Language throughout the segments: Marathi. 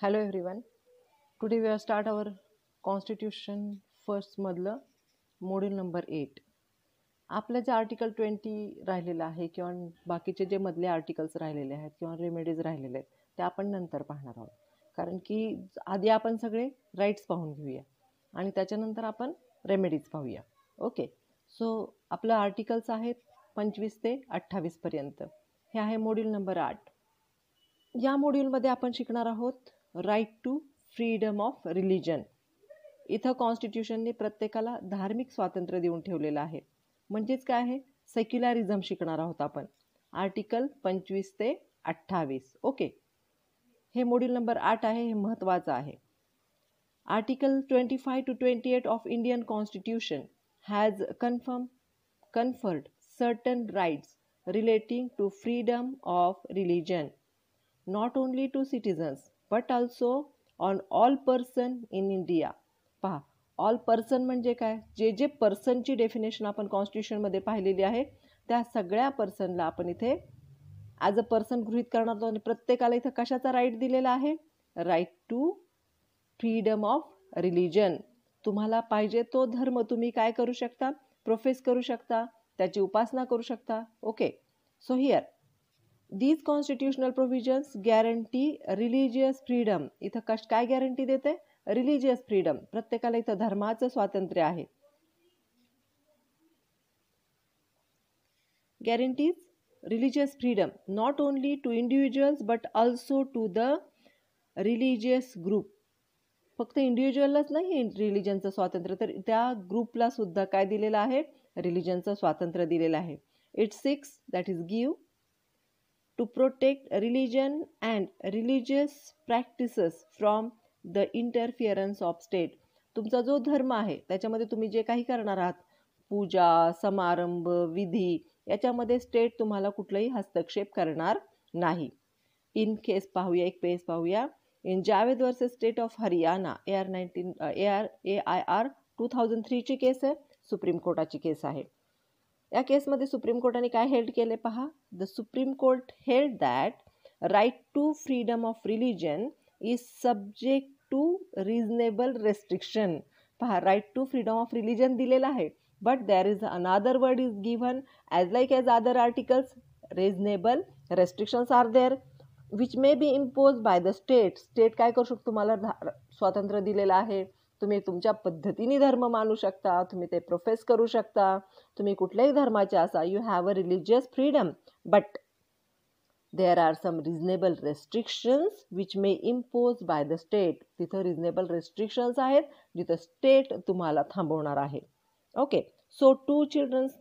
Hello everyone. Today we will start our Constitution first मधलं मॉड्यूल नंबर 8. आपलं जे आर्टिकल 20 राहिलेलं आहे किंवा बाकीचे जे मधले आर्टिकल्स राहिलेले आहेत किंवा रेमेडीज राहिलेले आहेत ते आपण नंतर पाहणार आहोत. कारण की आधी आपण सगळे राईट्स पाहून घेऊया आणि त्याच्यानंतर आपण रेमेडीज पाहूया. ओके. सो आपलं आर्टिकल्स आहेत 25 ते 28 पर्यंत. हे आहे मॉड्यूल नंबर 8. या मॉड्यूलमध्ये आपण शिकणार आहोत right to freedom of religion. इथं कॉन्स्टिट्यूशनने प्रत्येकाला धार्मिक स्वातंत्र्य देऊन ठेवलेलं आहे. म्हणजेच काय आहे, सेक्युलरिझम शिकणार आहोत आपण. आर्टिकल 25 ते 28. ओके. हे मॉड्यूल नंबर 8 आहे. हे महत्त्वाचं आहे. Article 25 to 28 of Indian Constitution has conferred certain rights relating to freedom of religion, not only to citizens but also on all person in India. पहा, ऑल पर्सन म्हणजे काय? जे जे पर्सनची डेफिनेशन आपण कॉन्स्टिट्यूशनमध्ये पाहिलेली आहे त्या सगळ्या पर्सनला आपण इथे ॲज अ पर्सन गृहीत करणार आहोत. आणि प्रत्येकाला इथं कशाचा राईट दिलेला आहे? Right to freedom of religion. तुम्हाला पाहिजे तो धर्म तुम्ही काय करू शकता? प्रोफेस करू शकता, त्याची उपासना करू शकता. Okay. So here these constitutional provisions guarantee religious freedom. इथं काय गॅरंटी देते? Religious freedom. प्रत्येकाला इथं धर्माचं स्वातंत्र्य आहे. guarantees religious freedom not only to individuals but also to the religious group. फक्त इंडिव्हिज्युअललाच नाही रिलिजनचं स्वातंत्र्य, तर त्या ग्रुपला सुद्धा काय दिलेलं आहे? रिलिजनचं स्वातंत्र्य दिलेलं आहे. It six that is give to protect religion and religious practices from the interference of state. तुमचा जो धर्म आहे त्याच्यामध्ये तुम्ही जे काही करणार आहात, पूजा, समारंभ, विधी, याच्यामध्ये स्टेट तुम्हाला कुठलाही हस्तक्षेप करणार नाही. इन केस पाहूया, एक पेज पाहूया. In Javed versus state of Haryana AR 2003 ची केस आहे. सुप्रीम कोर्टाची केस आहे. या केसमध्ये सुप्रीम कोर्टाने काय हेल्ड केले पहा. The supreme court held that right to freedom of religion is subject to reasonable restriction. पहा, right to freedom of religion दिलेला आहे, but there is another word is given as like as other articles. Reasonable restrictions are there which may be impose by the state. State काय करू शकतो? तुम्हाला स्वातंत्र्य दिलेलं आहे. तुम्ही तुमच्या पद्धतीने धर्म मानू शकता, तुम्ही ते प्रोफेस करू शकता, तुम्ही कुठल्याही धर्माचे असा. You have a religious freedom, but there are some reasonable restrictions which may impose by the state. तिथं रिझनेबल रेस्ट्रिक्शन्स आहेत जिथं स्टेट तुम्हाला थांबवणार आहे. Okay. So two children's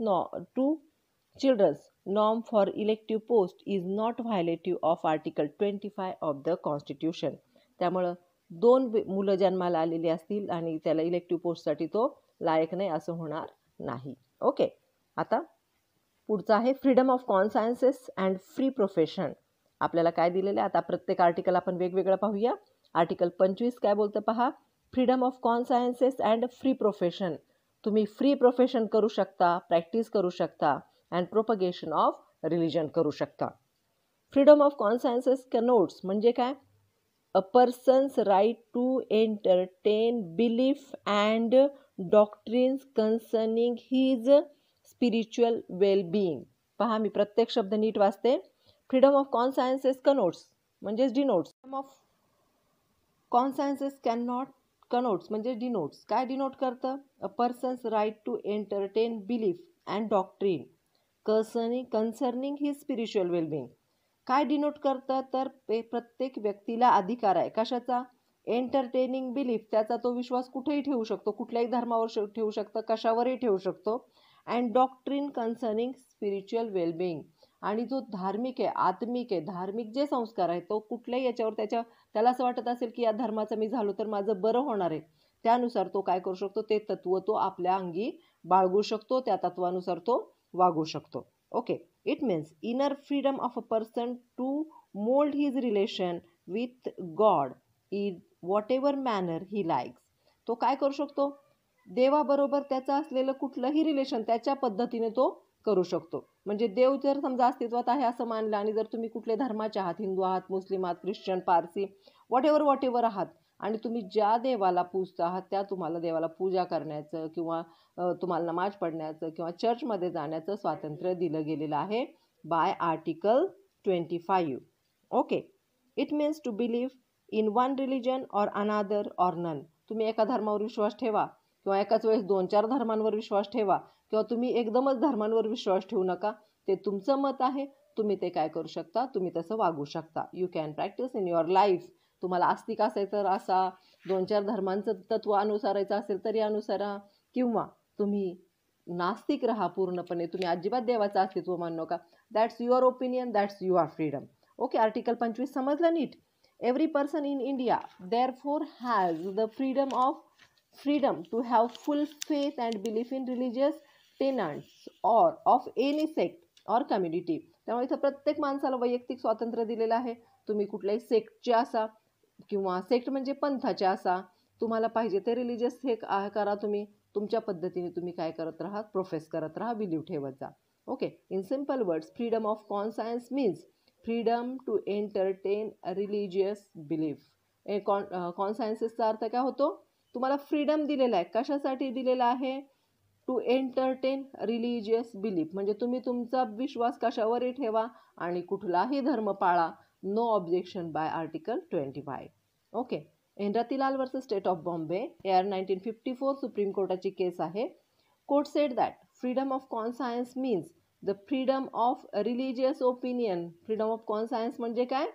norm for elective post is not violative of article 25 of the constitution. त्यामुळं 2 मुलं जन्माला आलेली असतील आणि त्याला इलेक्टिव्ह पोस्टसाठी तो लायक नाही असं होणार नाही. ओके. आता पुढचं आहे freedom of consciences and free profession. आपल्याला काय दिलेलं आहे? आता प्रत्येक आर्टिकल आपण वेगवेगळं पाहूया. आर्टिकल 25 काय बोलतं पहा. Freedom of consciences and free profession. तुम्ही फ्री प्रोफेशन करू शकता, प्रॅक्टिस करू शकता अँड प्रोपगेशन ऑफ रिलिजन करू शकता. फ्रीडम ऑफ कॉन्सायन्सेस कनोट्स म्हणजे काय? A person's right to entertain belief and doctrines concerning his spiritual well-being. पहा, मी प्रत्येक शब्द नीट वाचते. फ्रीडम ऑफ कॉन्सायन्सेस कनोट्स म्हणजेच denotes. Freedom of consciences connotes म्हणजे डिनोट्स. काय डिनोट करतं? A person's right to entertain belief and doctrine concerning his spiritual wellbeing. काय डिनोट करतं? तर प्रत्येक व्यक्तीला अधिकार आहे कशाचा? Entertaining belief. त्याचा तो विश्वास कुठेही ठेवू शकतो, कुठल्याही धर्मावर ठेवू शकतो, कशावरही ठेवू शकतो. And doctrine concerning spiritual wellbeing. आणि जो धार्मिक आहे, आत्मिक आहे, धार्मिक जे संस्कार आहेत तो कुठल्याही याच्यावर त्याला असं वाटत असेल की या धर्माचा मी झालो तर माझं बरं होणार आहे, त्यानुसार तो काय करू शकतो? ते तत्व तो आपल्या अंगी बाळगू शकतो, त्या तत्वानुसार तो वागू शकतो. Okay. It means inner freedom of a person to mold his relation with God in whatever manner he likes. तो काय करू शकतो? देवाबरोबर त्याचं असलेलं कुठलंही रिलेशन त्याच्या पद्धतीने तो करू शकतो. म्हणजे देव जर समजा अस्तित्वात आहे असं मानलं आणि जर तुम्ही कुठले धर्माचे आहात, हिंदू आहात, मुस्लिम आहात, ख्रिश्चन, पारसी, वॉट एव्हर आहात आणि तुम्ही ज्या देवाला पूजता आहात त्या तुम्हाला देवाला पूजा करण्याचं किंवा तुम्हाला नमाज पढण्याचं किंवा चर्चमध्ये जाण्याचं स्वातंत्र्य दिलं गेलेलं आहे by article 25. Okay. It means to believe in one religion or another or none. तुम्ही एका धर्मावर विश्वास ठेवा किंवा एकाच वेळेस 2-4 धर्मांवर विश्वास ठेवा किंवा तुम्ही एकदमच धर्मांवर विश्वास ठेवू नका. ते तुमचं मत आहे. तुम्ही ते काय करू शकता, तुम्ही तसं वागू शकता. You can practice in your life. तुम्हाला आस्तिक असायचं तर असा, 2-4 धर्मांचं तत्व अनुसरायचं असेल तरी अनुसरा, किंवा तुम्ही नास्तिक राहा पूर्णपणे, तुम्ही अजिबात देवाचं अस्तित्व मानू नका. That's your opinion, that's your freedom. Okay. Article 25 समजलं नीट. Every person in India therefore has the freedom to have full faith and belief in religious tenets or of any sect or community. त्यामुळे इथं प्रत्येक माणसाला वैयक्तिक स्वातंत्र्य दिलेलं आहे. तुम्ही कुठल्याही सेक्टचे असा किंवा सेक्ट म्हणजे पंथाचे असा, तुम्हाला पाहिजे ते रिलिजियस हे करा, तुम्ही तुमच्या पद्धतीने तुम्ही काय करत राहा, प्रोफेस करत राहा, बिलीव्ह ठेवत जा. Okay. In simple words, freedom of conscience means freedom to entertain religious belief. कॉन्सायन्सेसचा अर्थ काय होतो, तुम्हाला फ्रीडम दिलेला आहे. कशासाठी दिलेला आहे? To entertain religious belief. म्हणजे तुम्ही तुमचा विश्वास कशावरही ठेवा आणि कुठलाही धर्म पाळा. No objection by article 25. Okay. In Ratilal versus state of Bombay, AIR 1954 supreme कोर्टाची केस आहे. Court said that freedom of conscience means the freedom of religious opinion. Freedom of conscience म्हणजे काय?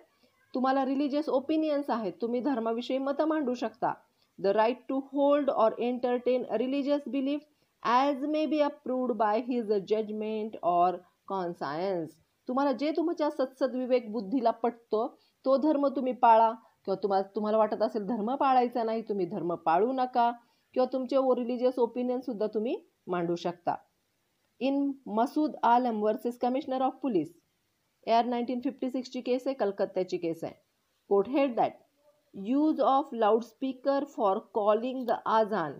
तुम्हाला रिलिजियस ओपिनियन्स आहेत, तुम्ही धर्माविषयी मतं मांडू शकता. The right to hold or entertain a religious belief as may be approved by his judgment or conscience. तुम्हाला जे तुमच्या सत्सद्विवेक बुद्धीला पटतो तो धर्म तुम्ही पाळा, किंवा तुम्हाला वाटत असेल धर्म पाळायचा नाही, तुम्ही धर्म पाळू नका, किंवा तुमचे रिलिजियस ओपिनियन सुद्धा तुम्ही मांडू शकता. In Masood Alam versus commissioner of police, AIR 1956ची केस आहे, कलकत्त्याची केस आहे. Court held that use of loudspeaker for calling the azan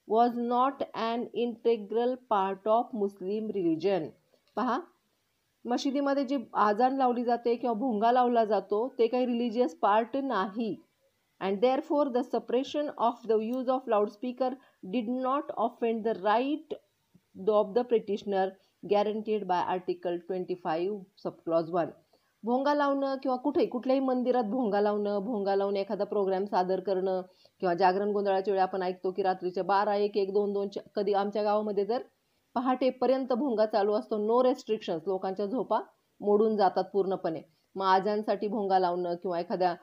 was not an integral part of Muslim religion. पहा, मशिदीमध्ये जी आजान लावली जाते किंवा भोंगा लावला जातो ते काही रिलिजियस पार्ट नाही. and therefore the suppression of the use of loudspeaker did not offend the right of the petitioner guaranteed by article 25 subclause 1. भोंगा लावणं किंवा कुठल्याही मंदिरात भोंगा लावून एखादा प्रोग्राम सादर करणं किंवा जागरण गोंधळाच्या वेळी आपण ऐकतो की रात्रीच्या 12, 1, 1, 2, 2 कधी आमच्या गावामध्ये जर पहाटेपर्यंत भोंगा चालू असतो. No restrictions. लोकांच्या झोपा मोडून जातात पूर्णपणे. मग आजांसाठी भोंगा लावणं किंवा एखाद्या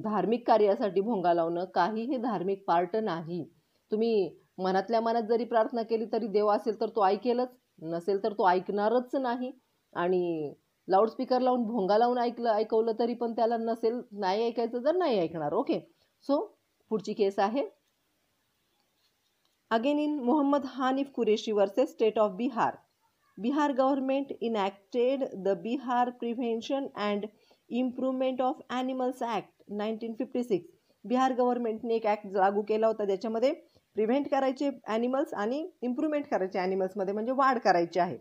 धार्मिक कार्यासाठी भोंगा लावणं काहीही धार्मिक पार्ट नाही. तुम्ही मनातल्या मनात जरी प्रार्थना केली तरी देव असेल तर तो ऐकेलच, नसेल तर तो ऐकणारच नाही. आणि लाऊडस्पीकर लावून भोंगा लावून ऐकवलं तरी पण त्याला नाही ऐकायचं तर नाही ऐकणार. ओके. सो पुढची केस आहे again in Mohammed Hanif Qureshi versus state of Bihar. Bihar government enacted the Bihar prevention and improvement of animals act 1956. Bihar गव्हर्नमेंटने एक ॲक्ट लागू केला होता ज्याच्यामध्ये प्रिव्हेंट करायचे ॲनिमल्स आणि इम्प्रूव्हमेंट करायचे ॲनिमल्समध्ये, म्हणजे वाढ करायची आहे.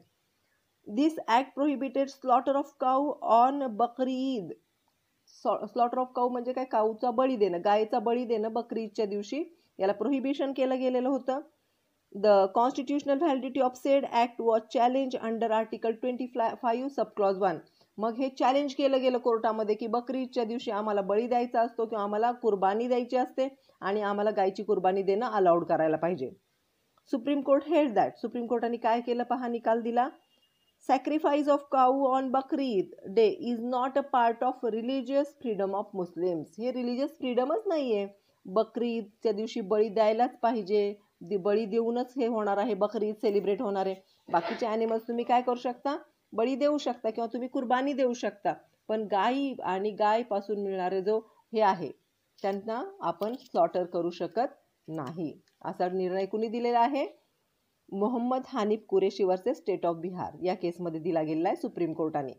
This act prohibited slaughter of cow on Bakri Eid. Slaughter of cow म्हणजे काय? काऊचा बळी देणं, गायचा बळी देणं बकरी ईदच्या दिवशी, याला प्रोहिबिशन केलं गेलेलं होतं. The constitutional validity of said act was challenged under article 25 subclause 1. मग हे चॅलेंज केलं गेलं कोर्टामध्ये की बकरी ईदच्या दिवशी आम्हाला बळी द्यायचा असतो किंवा आम्हाला कुर्बानी द्यायची असते आणि आम्हाला गायची कुर्बानी देणं अलाउड करायला पाहिजे. Supreme court held that. Supreme कोर्टाने काय केलं पहा, निकाल दिला. Sacrifice of cow on Bakri Eid day is not a part of religious freedom of Muslims. हे रिलिजियस फ्रीडमच नाही आहे. बकरी ईदच्या दिवशी बळी द्यायलाच पाहिजे, बळी देऊनच हे होणार आहे, बकरी ईद सेलिब्रेट होणार आहे. बाकीचे ॲनिमल्स तुम्ही काय करू शकता? बळी देऊ शकता किंवा तुम्ही कुर्बानी देऊ शकता, पण गायी आणि गायपासून मिळणारे जो हे आहे त्यांना आपण स्लॉटर करू शकत नाही. असा निर्णय कुणी दिलेला आहे? Mohammed Hanif Qureshi versus state of Bihar या केसमध्ये दिला गेलेला आहे सुप्रीम कोर्टाने.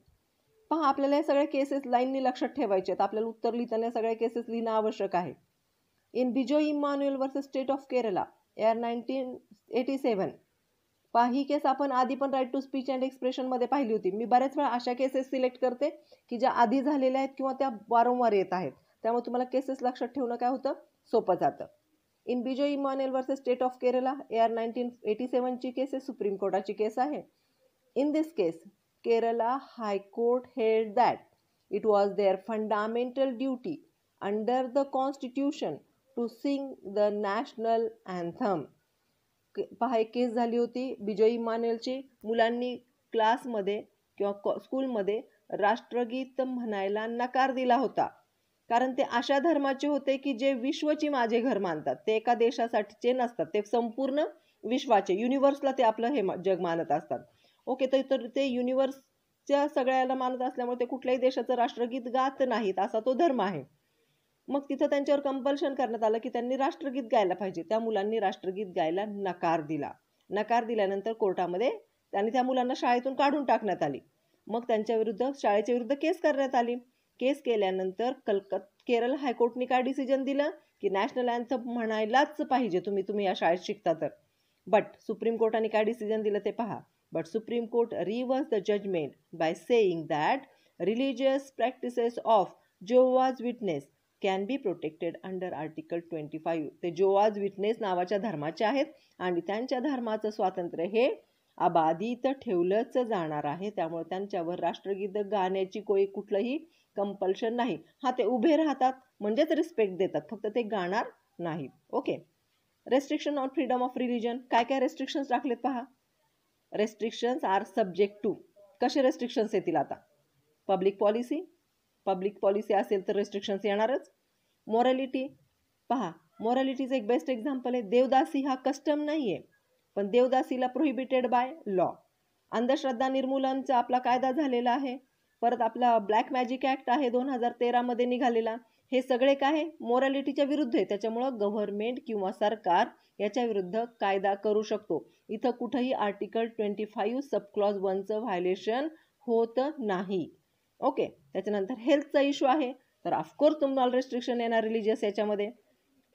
पहा, आपल्याला हे सगळे केसेस लाईननी लक्षात ठेवायचे आहेत. आपल्याला उत्तर लिहिताना सगळे केसेस लिहिणं आवश्यक आहे. In Bijoe Emmanuel versus state of Kerala, AIR 1987. ही केस आपण आधी पण राईट टू स्पीच अँड एक्सप्रेशनमध्ये पाहिली होती. मी बऱ्याच वेळा अशा केसेस सिलेक्ट करते की ज्या आधी झालेल्या आहेत किंवा त्या वारंवार येत आहेत, त्यामुळे तुम्हाला केसेस लक्षात ठेवणं काय होतं, सोपं जातं. In Bijoe Emmanuel versus state of Kerala AR 1987ची केस आहे, सुप्रीम कोर्टाची केस आहे. In this case, Kerala High Court held that it was their fundamental duty under the Constitution to sing the national anthem. एक केस झाली होती बिजोई इमॅन्युएलची. मुलांनी क्लासमध्ये किंवा स्कूलमध्ये राष्ट्रगीत म्हणायला नकार दिला होता, कारण ते अशा धर्माचे होते की जे विश्वची माझे घर मानतात. ते एका देशासाठीचे नसतात, ते संपूर्ण विश्वाचे, युनिव्हर्सला ते आपलं हे जग मानत असतात. ओके, तर ते युनिव्हर्सच्या सगळ्याला मानत असल्यामुळे ते कुठल्याही देशाचं राष्ट्रगीत गात नाहीत, असा तो धर्म आहे. मग तिथं त्यांच्यावर कंपल्शन करण्यात आलं की त्यांनी राष्ट्रगीत गायला पाहिजे. त्या मुलांनी राष्ट्रगीत गायला नकार दिला. नकार दिल्यानंतर कोर्टामध्ये त्यांनी त्या मुलांना शाळेतून काढून टाकण्यात आली. मग त्यांच्या विरुद्ध शाळेच्या विरुद्ध केस करण्यात आली. केस केल्यानंतर केरळ हायकोर्टने काय डिसिजन दिलं की नॅशनल अँथम म्हणायलाच पाहिजे तुम्ही या शाळेत शिकता तर. बट सुप्रीम कोर्टाने काय डिसिजन दिलं ते पहा. But Supreme Court reversed the judgment by saying that religious practices of Jehovah's Witness can be protected under Article 25. ते Jehovah's Witness नावाच्या धर्माचे आहेत आणि त्यांच्या धर्माचं स्वातंत्र्य हे अबाधित ठेवलंच जाणार आहे. त्यामुळे त्यांच्यावर राष्ट्रगीत गाण्याची कुठलंही कंपल्शन नाही. ते उभे राहतात म्हणजेच रिस्पेक्ट देतात, फक्त ते गाणार नाहीत. Okay. Restriction on freedom of religion, काय काय रेस्ट्रिक्शन्स टाकलेत पहा. रेस्ट्रिक्शन्स आर सब्जेक्ट टू, कसे रेस्ट्रिक्शन्स येतील आता, पब्लिक पॉलिसी असेल तर रेस्ट्रिक्शन्स येणारच. मॉरॅलिटी पहा, मॉरॅलिटीचं एक बेस्ट एक्झाम्पल आहे. देवदासी हा कस्टम नाही आहे, पण देवदासीला प्रोहिबिटेड बाय लॉ. अंधश्रद्धा निर्मूलनचा आपला कायदा झालेला आहे. परत आपला ब्लॅक मॅजिक ॲक्ट आहे 2013 निघालेला. हे सगळे काय आहे, मॉरॅलिटीच्या विरुद्ध आहे. त्याच्यामुळं गव्हर्नमेंट किंवा सरकार याच्या विरुद्ध कायदा करू शकतो. इथं कुठंही आर्टिकल 25 सबक्लॉज 1चं व्हायलेशन होत नाही. ओके. त्याच्यानंतर हेल्थचा इश्यू आहे, तर ऑफकोर्स तुम्हाला रेस्ट्रिक्शन येणार रिलिजियस याच्यामध्ये.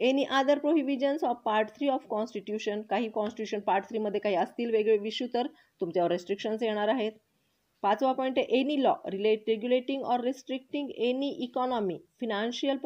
Any other prohibitions of part 3 of constitution, काही कॉन्स्टिट्यूशन पार्ट 3 मध्ये काही असतील वेगळे इश्यू तर तुमच्यावर रेस्ट्रिक्शन्स येणार आहेत. 5वा पॉईंट आहे any law regulating or restricting any economy, financial,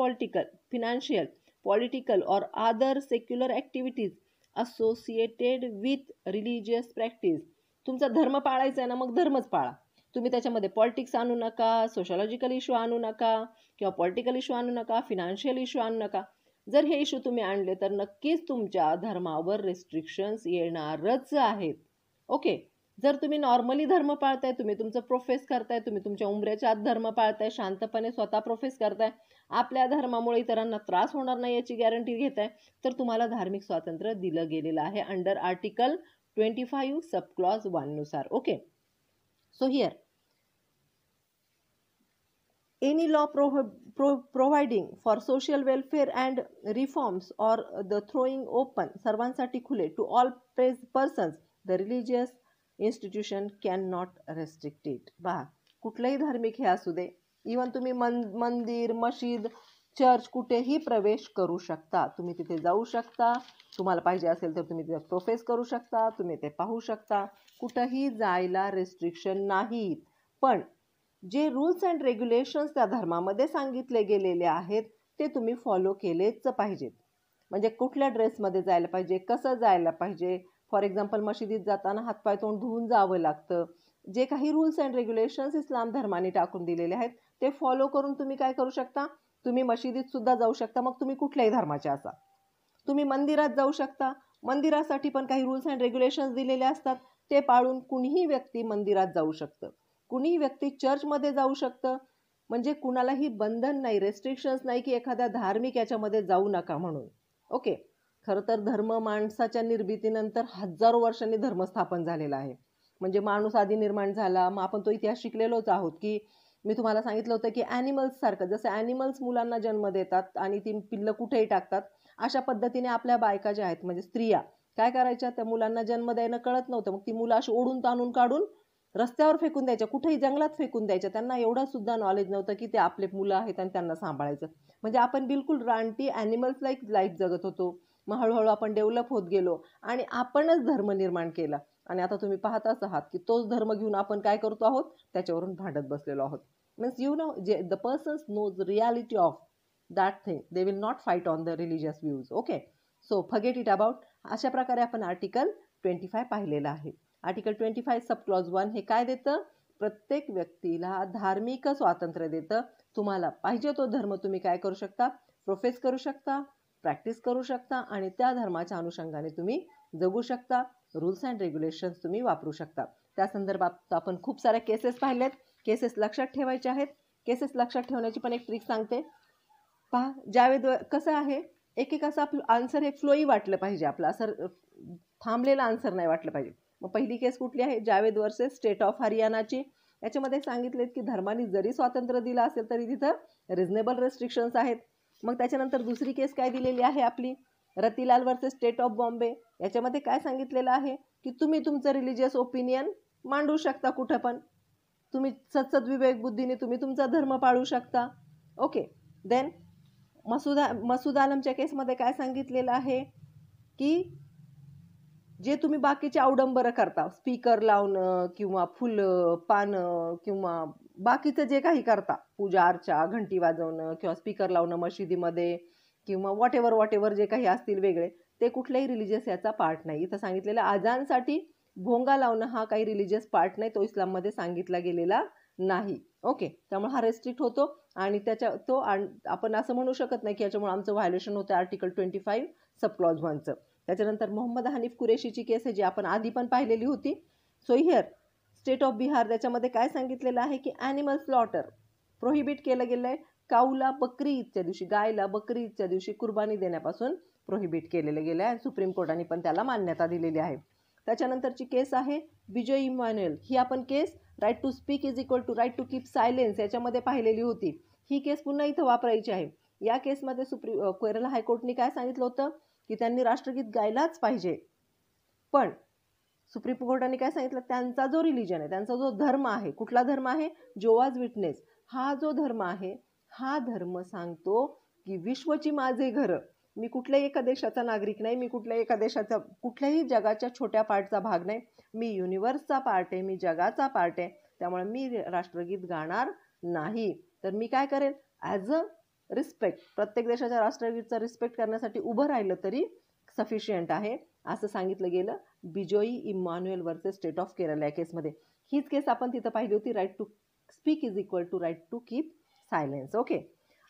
political और other secular activities associated with religious practice. तुमचा धर्म पाळायचा आहे ना, मग धर्मच पाळा. तुम्ही त्याच्यामध्ये पॉलिटिक्स आणू नका, सोशॉलॉजिकल इश्यू आणू नका, किंवा पॉलिटिकल इश्यू आणू नका, फिनान्शियल इश्यू आणू नका. जर हे इश्यू तुम्ही आणले तर नक्कीच तुमच्या धर्मावर रेस्ट्रिक्शन्स येणारच आहेत. ओके. जर तुम्ही नॉर्मली धर्म पाळताय, तुम्ही तुमचं प्रोफेस करताय, तुम्ही तुमच्या उंबऱ्याच्या आत धर्म पाळताय, शांतपणे स्वतः प्रोफेस करताय, आपल्या धर्मामुळे इतरांना त्रास होणार नाही याची गॅरंटी घेताय, तर तुम्हाला धार्मिक स्वातंत्र्य दिलं गेलेलं आहे अंडर आर्टिकल 25 सबक्लॉज 1 नुसार. Okay. So here any law providing for social welfare and reforms or the throwing open सर्वांसाठी खुले to all persons the religious institution cannot restrict it. पहा, कुठलंही धार्मिक हे असू दे, इवन तुम्ही मंदिर, मशीद, चर्च कुठेही प्रवेश करू शकता. तुम्ही तिथे जाऊ शकता, तुम्हाला पाहिजे असेल तर तुम्ही तिथे प्रोफेस करू शकता, तुम्ही ते पाहू शकता, कुठंही जायला रेस्ट्रिक्शन नाहीत. पण जे रूल्स अँड रेग्युलेशन्स त्या धर्मामध्ये सांगितले गेलेले आहेत ते तुम्ही फॉलो केलेच पाहिजेत. म्हणजे कुठल्या ड्रेसमध्ये जायला पाहिजे, कसं जायला पाहिजे. फॉर एक्झाम्पल मशिदीत जाताना हातपाय तोंड धुवून जावं लागतं. जे काही रूल्स अँड रेग्युलेशन्स इस्लाम धर्माने टाकून दिलेले आहेत ते फॉलो करून तुम्ही काय करू शकता, तुम्ही मशिदीत सुद्धा जाऊ शकता. मग तुम्ही कुठल्याही धर्माचे असा. तुम्ही मंदिरात जाऊ शकता, मंदिरासाठी पण काही रूल्स अँड रेग्युलेशन्स दिलेले असतात, ते पाळून कुणीही व्यक्ती मंदिरात जाऊ शकतं, कुणीही व्यक्ती चर्चमध्ये जाऊ शकतं. म्हणजे कुणालाही बंधन नाही, रेस्ट्रिक्शन्स नाही की एखाद्या धार्मिक याच्यामध्ये जाऊ नका म्हणून. ओके. खरं तर धर्म माणसाच्या निर्मितीनंतर हजारो वर्षांनी धर्म स्थापन झालेला आहे. म्हणजे माणूस आधी निर्माण झाला, मग आपण तो इतिहास शिकलेलोच आहोत की मी तुम्हाला सांगितलं होतं की ॲनिमल्स सारखं, जसं ॲनिमल्स मुलांना जन्म देतात आणि ती पिल्लं कुठेही टाकतात, अशा पद्धतीने आपल्या बायका ज्या आहेत म्हणजे स्त्रिया काय करायच्या, त्या मुलांना जन्म द्यायला कळत नव्हतं, मग ती मुलं अशी ओढून ताणून काढून रस्त्यावर फेकून द्यायच्या, कुठेही जंगलात फेकून द्यायच्या. त्यांना एवढं सुद्धा नॉलेज नव्हतं की ते आपले मुलं आहेत आणि त्यांना सांभाळायचं. म्हणजे आपण बिलकुल रानटी ॲनिमल्स लाईक लाईफ जगत होतो. मग हळूहळू आपण डेव्हलप होत गेलो आणि आपणच धर्म निर्माण केला. आणि आता तुम्ही पाहताच आहात की तोच धर्म घेऊन आपण काय करतो आहोत, त्याच्यावरून भांडत बसलेलो आहोत. Means you know the persons knows reality of that thing, they will not fight on the religious views. Okay, so forget it about. अशा प्रकारे आपण आर्टिकल 25 पाहिलेलं आहे. आर्टिकल 25 सब क्लॉज 1 हे काय देतं, प्रत्येक व्यक्तीला धार्मिक स्वातंत्र्य देतं. तुम्हाला पाहिजे तो धर्म तुम्ही काय करू शकता, प्रोफेस करू शकता, प्रॅक्टिस करू शकता आणि त्या धर्माच्या अनुषंगाने तुम्ही जगू शकता. रूल्स अँड रेग्युलेशन्स तुम्ही वापरू शकता. त्या संदर्भात आपण खूप साऱ्या केसेस पाहिल्यात. केसेस लक्षात ठेवायचे आहेत. केसेस लक्षात ठेवण्याची पण एक ट्रिक सांगते. पहा, ज्यावेळेस कसं आहे, एकेकाचं आपलं आन्सर हे फ्लोई वाटलं पाहिजे, आपलं असं थांबलेलं आन्सर नाही वाटलं पाहिजे. मग पहिली केस कुठली आहे, जावेद वर्सेस स्टेट ऑफ हरियाणाची. याच्यामध्ये सांगितलेत की धर्माने जरी स्वातंत्र्य दिलं असेल तरी तिथं रिझनेबल रेस्ट्रिक्शन्स आहेत. मग त्याच्यानंतर दुसरी केस काय दिलेली आहे आपली, Ratilal versus state of Bombay. याच्यामध्ये काय सांगितलेलं आहे की तुम्ही तुमचं रिलिजियस ओपिनियन मांडू शकता कुठं पण, तुम्ही सत्सद विवेक बुद्धीने तुम्ही तुमचा धर्म पाळू शकता. ओके, देन मसूद आलमच्या केसमध्ये काय सांगितलेलं आहे की जे तुम्ही बाकीचे अवडंबरं करता, स्पीकर लावणं किंवा फुलं पानं किंवा बाकीचं जे काही करता, पूजा अर्चा, घंटी वाजवणं किंवा स्पीकर लावणं मशिदीमध्ये किंवा वॉट एव्हर जे काही असतील वेगळे, ते कुठल्याही रिलिजियस याचा पार्ट नाही. इथं सांगितलेलं आजानसाठी भोंगा लावणं हा काही रिलिजियस पार्ट नाही, तो इस्लाममध्ये सांगितला गेलेला नाही. ओके, त्यामुळे हा रेस्ट्रिक्ट होतो आणि आपण असं म्हणू शकत नाही की याच्यामुळे आमचं व्हायोलेशन होतं आर्टिकल 25 सब क्लॉज 1चं. त्याच्यानंतर मोहम्मद हनीफ कुरेशीची केस आहे जी आपण आधी पण पाहिलेली होती. So here state of Bihar, त्याच्यामध्ये काय सांगितलेलं आहे की ॲनिमल स्लॉटर प्रोहिबिट केलं गेलं आहे. काऊला बकरी ईदच्या दिवशी, गायला बकरी ईदच्या दिवशी कुर्बानी देण्यापासून प्रोहिबिट केलेलं गेलं आहे. सुप्रीम कोर्टाने पण त्याला मान्यता दिलेली आहे. त्याच्यानंतरची केस आहे विजय इमॅन्युअल. ही आपण case right to speak is equal to right to keep silence याच्यामध्ये पाहिलेली होती. ही केस पुन्हा इथं वापरायची आहे. या केसमध्ये केरळ हायकोर्टने काय सांगितलं होतं की त्यांनी राष्ट्रगीत गायलाच पाहिजे, पण सुप्रीम कोर्टाने काय सांगितलं, त्यांचा जो रिलिजन आहे, त्यांचा जो धर्म आहे, कुठला धर्म आहे, जोवाज विटनेस, हा जो धर्म आहे, हा धर्म सांगतो की विश्वची माझे घर, मी कुठल्याही एका देशाचा नागरिक नाही, मी कुठल्याही एका देशाचा कुठल्याही जगाच्या छोट्या पार्टचा भाग नाही, मी युनिव्हर्सचा पार्ट आहे, मी जगाचा पार्ट आहे. त्यामुळे मी राष्ट्रगीत गाणार नाही. तर मी काय करेल, ॲज अ रिस्पेक्ट, प्रत्येक देशाच्या राष्ट्रगीतचा रिस्पेक्ट करण्यासाठी उभं राहिलं तरी सफिशियंट आहे, असं सांगितलं गेलं Bijoe Emmanuel versus state of Kerala या केसमध्ये. हीच केस आपण तिथं पाहिली होती, right to speak is equal to right to keep silence. Okay,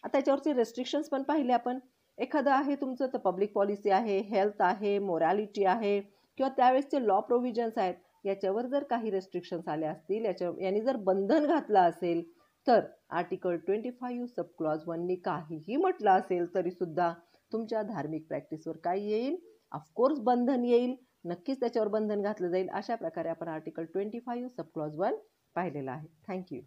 आता त्याच्यावरचे रेस्ट्रिक्शन्स पण पाहिले आपण. एखादं आहे तुमचं तर पब्लिक पॉलिसी आहे, हेल्थ आहे, मोरॅलिटी आहे किंवा त्यावेळेसचे लॉ प्रोव्हिजन्स आहेत, याच्यावर जर काही रेस्ट्रिक्शन्स आले असतील, यांनी जर बंधन घातलं असेल, तर आर्टिकल 25 सब क्लॉज 1नी काहीही म्हटलं असेल तरी सुद्धा तुमच्या धार्मिक प्रॅक्टिसवर काय येईल, ऑफकोर्स बंधन येईल, नक्कीच त्याच्यावर बंधन घातलं जाईल. अशा प्रकारे आपण आर्टिकल 25 सब क्लॉज 1 पाहिलेला आहे. थँक्यू.